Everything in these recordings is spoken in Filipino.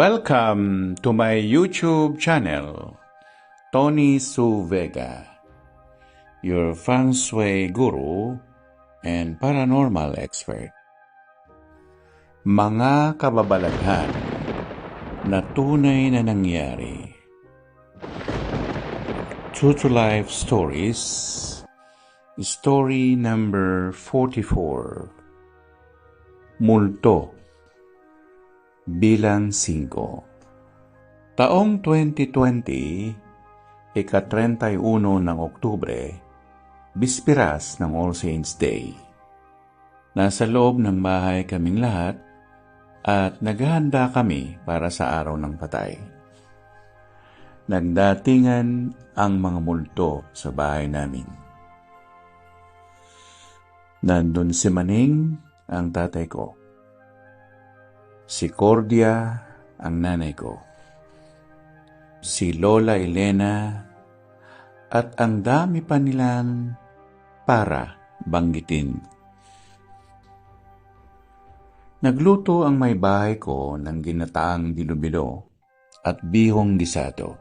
Welcome to my YouTube channel, Tony Su Vega, your feng shui guru and paranormal expert. Mga kababalaghan na tunay na nangyari. True to Life Stories, Story number 44, Multo, bilang 5. Taong 2020, ika-31 ng Oktubre, bispiras ng All Saints Day. Nasa loob ng bahay kaming lahat at naghahanda kami para sa araw ng patay. Nagdatingan ang mga multo sa bahay namin. Nandun si Maning, ang tatay ko. Si Cordia, ang nanay ko. Si Lola Elena, at ang dami pa nilang para banggitin. Nagluto ang may bahay ko ng ginataang dilubido at bihong gisado.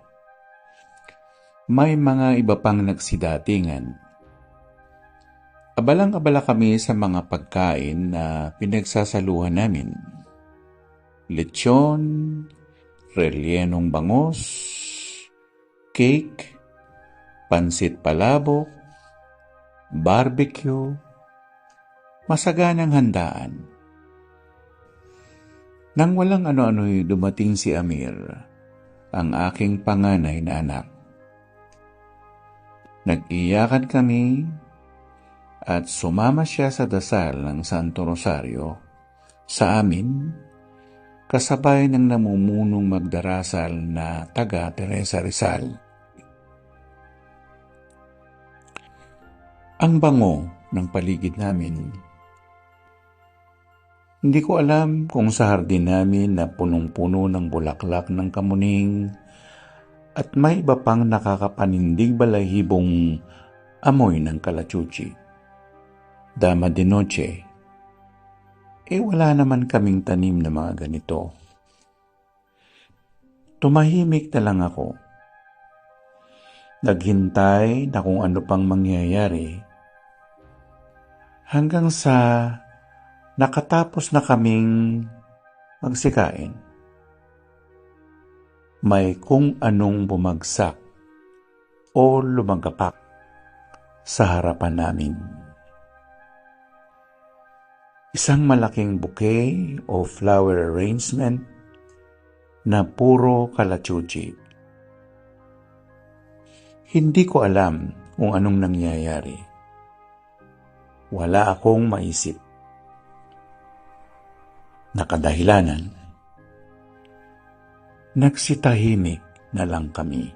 May mga iba pang nagsidatingan. Abalang-abala kami sa mga pagkain na pinagsasaluhan namin. Lechon, rellenong bangos, cake, pansit palabok, barbecue, masaganang handaan. Nang walang ano-ano'y dumating si Amir, ang aking panganay na anak. Nag-iyakan kami at sumama siya sa dasal ng Santo Rosario sa amin, kasabay ng namumunong magdarasal na taga Teresa Rizal. Ang bango ng paligid namin. Hindi ko alam kung sa hardin namin na punong-puno ng bulaklak ng kamuning at may iba pang nakakapanindig balahibong amoy ng kalachuchi. Dama de noche. Wala naman kaming tanim na mga ganito. Tumahimik na lang ako. Naghintay na kung ano pang mangyayari. Hanggang sa nakatapos na kaming magsikain. May kung anong bumagsak o lumagapak sa harapan namin. Isang malaking bouquet o flower arrangement na puro kalachuchi. Hindi ko alam kung anong nangyayari. Wala akong maisip. Nakadahilanan, nagsitahimik na lang kami.